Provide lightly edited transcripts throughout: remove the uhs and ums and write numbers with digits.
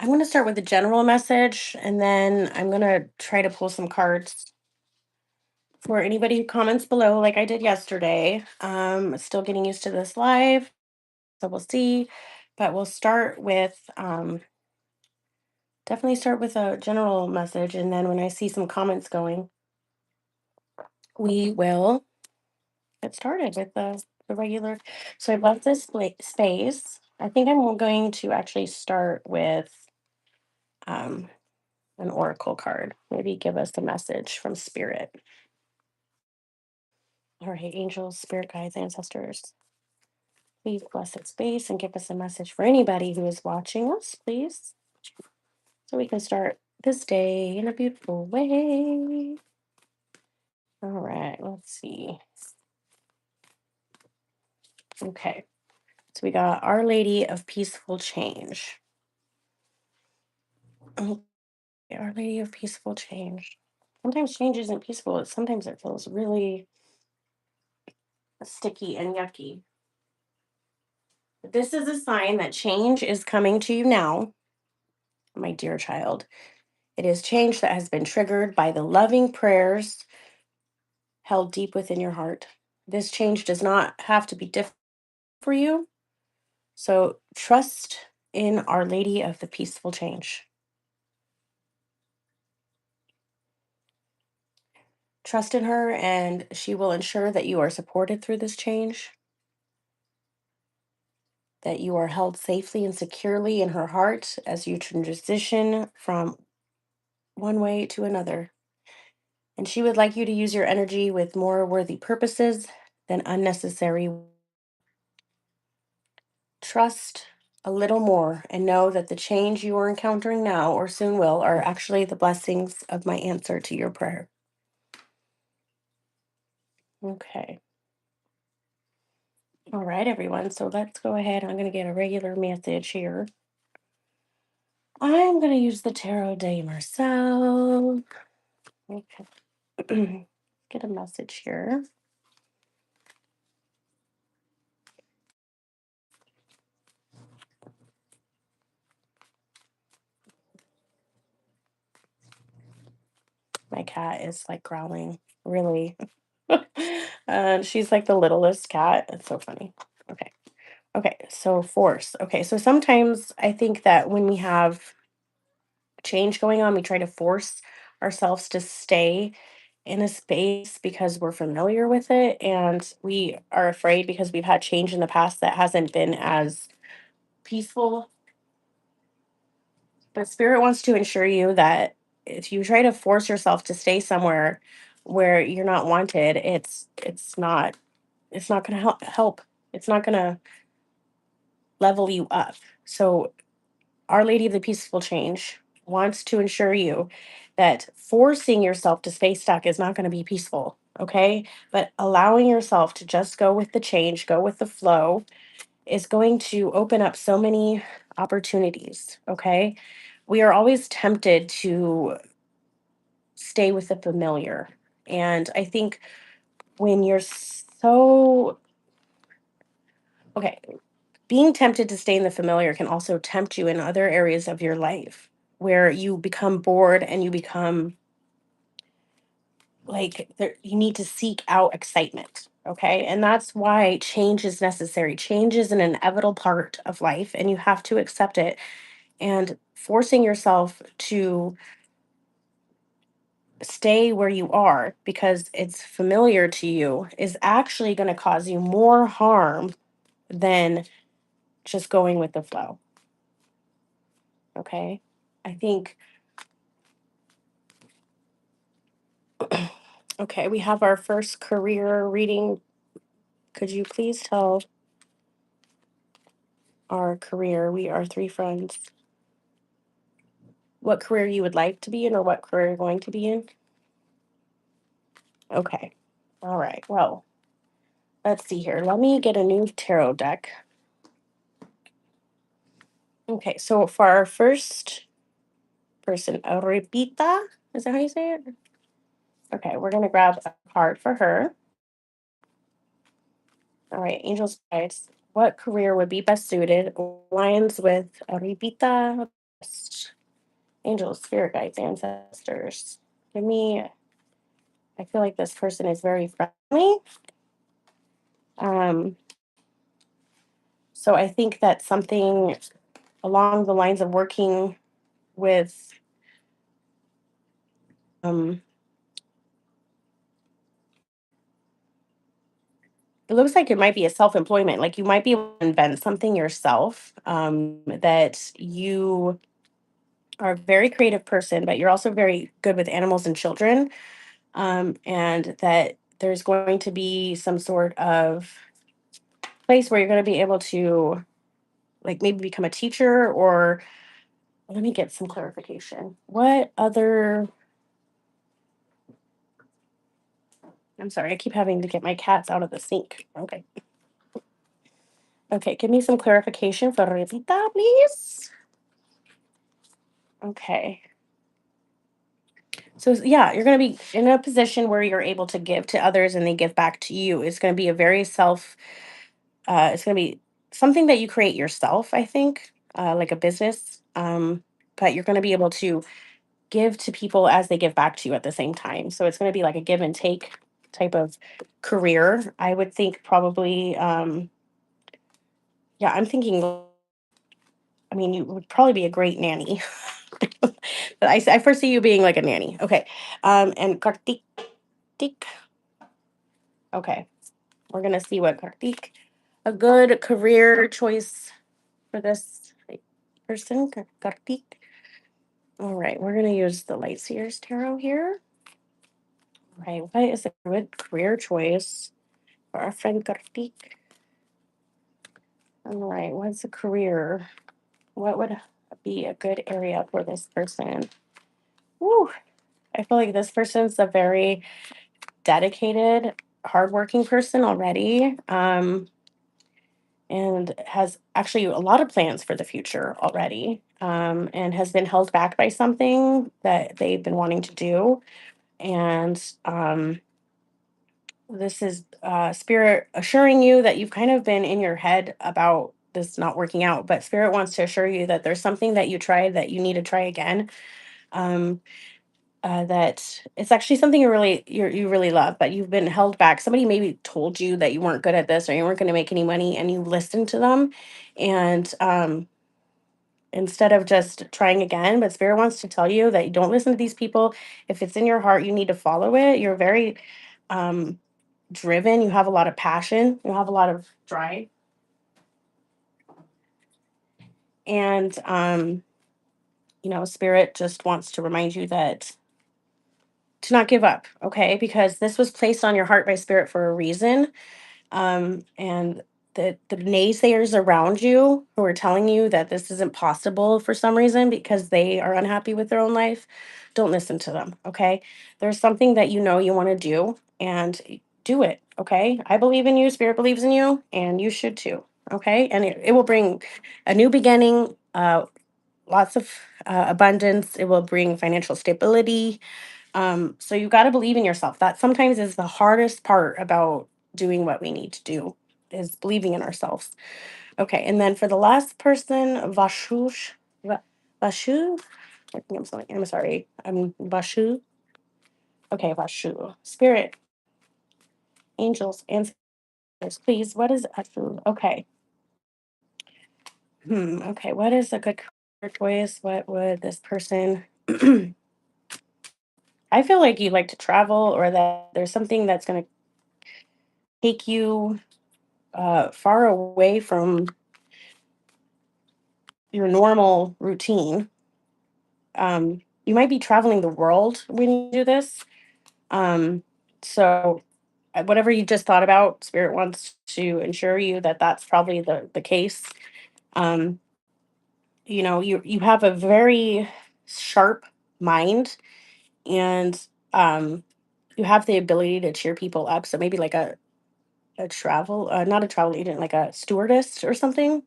I'm going to start with the general message, and then I'm going to try to pull some cards for anybody who comments below, like I did yesterday. Still getting used to this live, so we'll see. But we'll start with definitely start with a general message, and then when I see some comments going, we will get started with the regular. So I left this space. I think I'm going to actually start with um, an oracle card. Maybe give us a message from spirit. All right, angels, spirit guides, ancestors, please bless this space and give us a message for anybody who is watching us, please, so we can start this day in a beautiful way. All right, let's see. Okay, so we got Our Lady of Peaceful Change. Okay, Our Lady of Peaceful Change. Sometimes change isn't peaceful. Sometimes it feels really sticky and yucky. This is a sign that change is coming to you now, my dear child. It is change that has been triggered by the loving prayers held deep within your heart. This change does not have to be different for you. So trust in Our Lady of the Peaceful Change. Trust in her, and she will ensure that you are supported through this change, that you are held safely and securely in her heart as you transition from one way to another. And she would like you to use your energy with more worthy purposes than unnecessary. Trust a little more and know that the change you are encountering now or soon will are actually the blessings of my answer to your prayer. Okay. All right, everyone. So let's go ahead. I'm going to get a regular message here. I'm going to use the Tarot de Marcel. Okay. Get a message here. My cat is like growling, really. And she's like the littlest cat. It's so funny. Okay. Okay. So, force. Okay. So, sometimes I think that when we have change going on, we try to force ourselves to stay in a space because we're familiar with it. And we are afraid because we've had change in the past that hasn't been as peaceful. But spirit wants to ensure you that if you try to force yourself to stay somewhere where you're not wanted, it's not going to help. It's not going to level you up. So Our Lady of the Peaceful Change wants to ensure you that forcing yourself to stay stuck is not going to be peaceful, okay? But allowing yourself to just go with the change, go with the flow, is going to open up so many opportunities, okay? We are always tempted to stay with the familiar. And I think when you're so, okay, being tempted to stay in the familiar can also tempt you in other areas of your life where you become bored and you become like you need to seek out excitement. Okay. And that's why change is necessary. Change is an inevitable part of life, and you have to accept it. And forcing yourself to stay where you are because it's familiar to you is actually going to cause you more harm than just going with the flow. Okay. I think, okay, we have our first career reading. Could you please tell our career? We are three friends. What career you would like to be in or what career you're going to be in? Okay. All right. Well, let's see here. Let me get a new tarot deck. Okay. So for our first person, Repita, is that how you say it? Okay. We're going to grab a card for her. All right. Angels guides. What career would be best suited? Aligns with Repita. Angels, spirit guides, ancestors. Give me, I feel like this person is very friendly. Um, so I think that something along the lines of working with, um, it looks like it might be a self-employment. Like you might be able to invent something yourself, that you are a very creative person, but you're also very good with animals and children. And that there's going to be some sort of place where you're going to be able to like maybe become a teacher or let me get some clarification. What other, I'm sorry, I keep having to get my cats out of the sink. Okay. Okay, give me some clarification for Rosita, please. Okay. So yeah, you're going to be in a position where you're able to give to others and they give back to you. It's going to be a very self it's going to be something that you create yourself, I think, like a business. But you're going to be able to give to people as they give back to you at the same time. So it's going to be like a give and take type of career. I would think probably, yeah, I'm thinking, I mean, you would probably be a great nanny. But I foresee you being like a nanny. Okay. And Kartik, okay, we're going to see what Kartik, a good career choice for this person, Kartik. All right, we're going to use the Light Seers Tarot here. All right, what is a good career choice for our friend Kartik? All right, what's a career? What would be a good area for this person? Woo, I feel like this person's a very dedicated, hardworking person already, and has actually a lot of plans for the future already, and has been held back by something that they've been wanting to do. And this is spirit assuring you that you've kind of been in your head about this not working out, but spirit wants to assure you that there's something that you tried that you need to try again. Um, that it's actually something you really love, but you've been held back. Somebody maybe told you that you weren't good at this or you weren't going to make any money, and you listened to them, and instead of just trying again. But spirit wants to tell you that you don't listen to these people. If it's in your heart, you need to follow it. You're very um, driven. You have a lot of passion. You have a lot of drive, and spirit just wants to remind you that to not give up, okay? Because this was placed on your heart by spirit for a reason. And the naysayers around you who are telling you that this isn't possible for some reason because they are unhappy with their own life, don't listen to them, okay? There's something that you know you want to do, and do it, okay? I believe in you, spirit believes in you, and you should too, okay? And it will bring a new beginning, lots of abundance. It will bring financial stability. So you got to believe in yourself. That sometimes is the hardest part about doing what we need to do, is believing in ourselves. Okay, and then for the last person, Vashu. I think I'm sorry. Vashu. Okay, Vashu. Spirit, angels, ancestors, please. What is Vashu? Okay. Okay, what is a good career choice? What would this person? I feel like you like to travel, or that there's something that's going to take you far away from your normal routine. You might be traveling the world when you do this. Um, so, whatever you just thought about, Spirit wants to ensure you that that's probably the case. Um, you have a very sharp mind, and um, you have the ability to cheer people up. So maybe like a travel, not a travel agent, like a stewardess or something.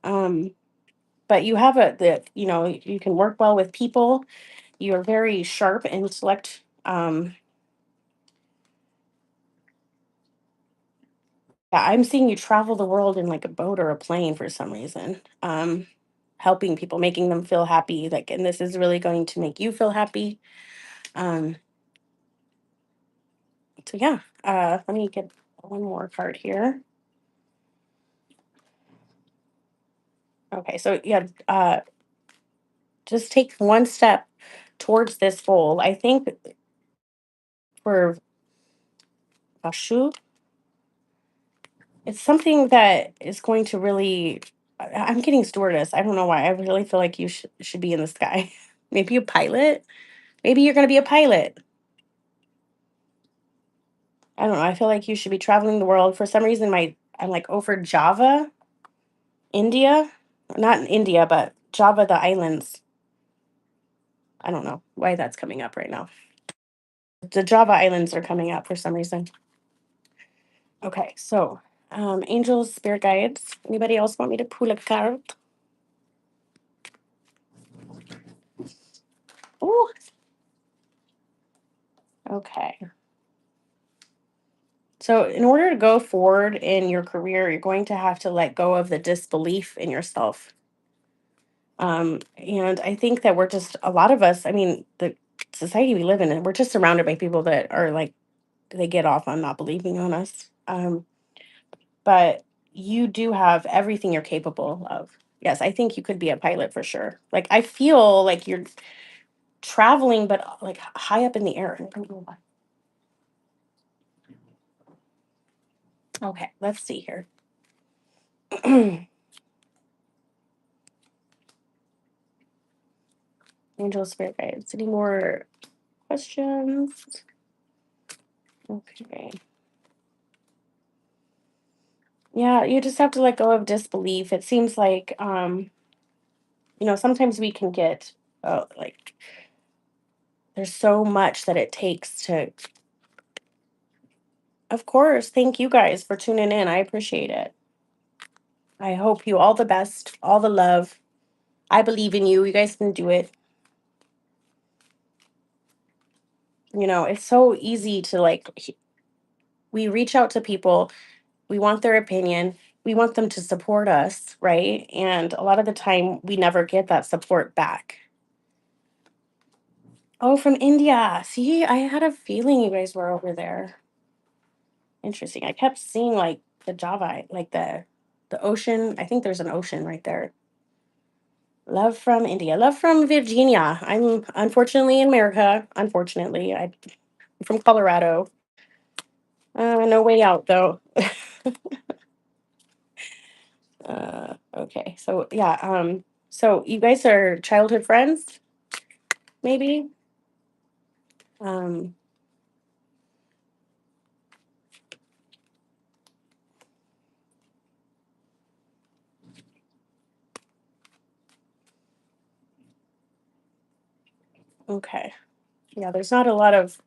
Um, but you have you can work well with people. You're very sharp intellect. Yeah, I'm seeing you travel the world in like a boat or a plane for some reason. helping people, making them feel happy. Like, and this is really going to make you feel happy. Um, so yeah, let me get one more card here. Okay, so yeah, just take one step towards this goal. I think for Bashu, it's something that is going to really. I'm getting stewardess. I don't know why. I really feel like you should be in the sky. Maybe a pilot. Maybe you're going to be a pilot. I don't know. I feel like you should be traveling the world. For some reason, I'm like over Java, India, not in India, but Java, the islands. I don't know why that's coming up right now. The Java Islands are coming up for some reason. Okay, so angels, spirit guides. Anybody else want me to pull a card? Ooh, okay. So, in order to go forward in your career, you're going to have to let go of the disbelief in yourself. And I think that we're just a lot of us. I mean, the society we live in, and we're just surrounded by people that are like they get off on not believing on us. But you do have everything you're capable of. Yes, I think you could be a pilot for sure. Like I feel like you're traveling, but like high up in the air. I don't know why. Okay, let's see here. Angel spirit guides. Any more questions? Okay. Yeah, you just have to let go of disbelief. It seems like sometimes we can get like there's so much that it takes to. Of course, thank you guys for tuning in. I appreciate it. I hope you all the best, all the love. I believe in you. You guys can do it. It's so easy to we reach out to people, we want their opinion, we want them to support us, right? And a lot of the time, we never get that support back. Oh, from India. See, I had a feeling you guys were over there. Interesting. I kept seeing like the Java, like the ocean. I think there's an ocean right there. Love from India. Love from Virginia. I'm unfortunately in America. Unfortunately, I'm from Colorado. No way out though. Okay. So yeah. So you guys are childhood friends, maybe? Um. Okay. Yeah. There's not a lot of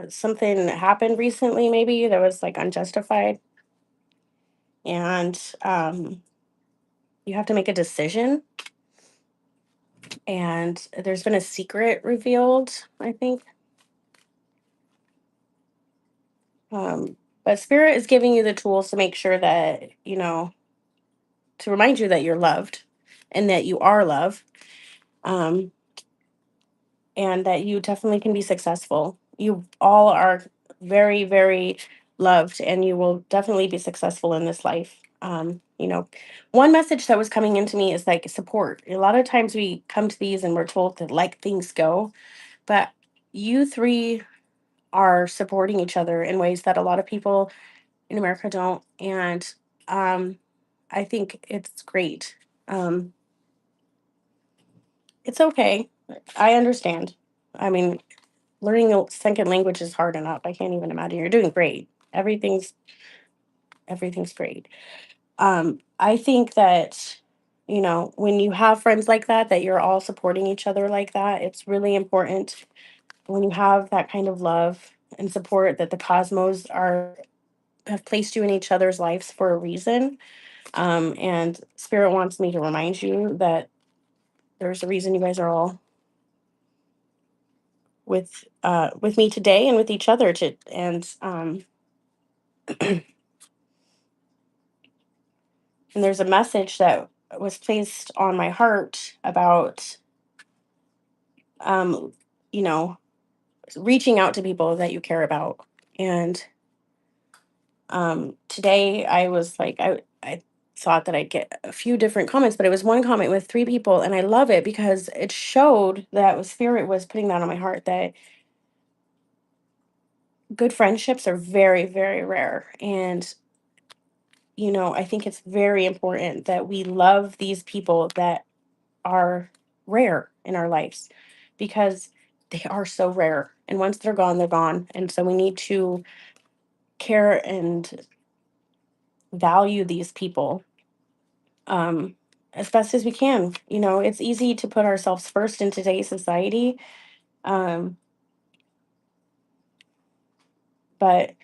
something happened recently. Maybe that was like unjustified, and you have to make a decision. And there's been a secret revealed. I think. But spirit is giving you the tools to make sure that to remind you that you're loved and that you are loved, um, and that you definitely can be successful. You all are very, very loved, and you will definitely be successful in this life. One message that was coming into me is like support. A lot of times we come to these and we're told to let things go, but you three are supporting each other in ways that a lot of people in America don't. And um, I think it's great. Um, it's okay. I understand. I mean, learning a second language is hard enough. I can't even imagine. You're doing great. Everything's great. I think that when you have friends like that you're all supporting each other like that, it's really important when you have that kind of love and support that the cosmos are have placed you in each other's lives for a reason. And spirit wants me to remind you that there's a reason you guys are all with me today and with each other to and there's a message that was placed on my heart about um you know reaching out to people that you care about. And today I was like, I thought that I'd get a few different comments, but it was one comment with three people, and I love it because it showed that was spirit was putting that on my heart, that good friendships are very, very rare. And I think it's very important that we love these people that are rare in our lives, because they are so rare, and once they're gone, they're gone. And so we need to care and value these people um as best as we can. It's easy to put ourselves first in today's society, um but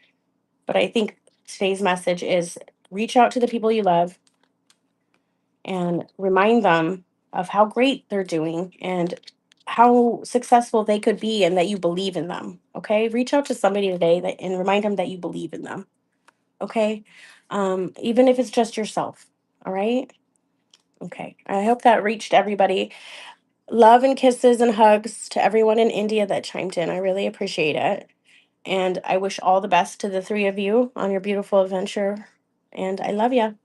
I think today's message is reach out to the people you love and remind them of how great they're doing and how successful they could be, and that you believe in them. Okay, reach out to somebody today and remind them that you believe in them. Okay, even if it's just yourself. All right. Okay, I hope that reached everybody. Love and kisses and hugs to everyone in India that chimed in. I really appreciate it. And I wish all the best to the three of you on your beautiful adventure. And I love you.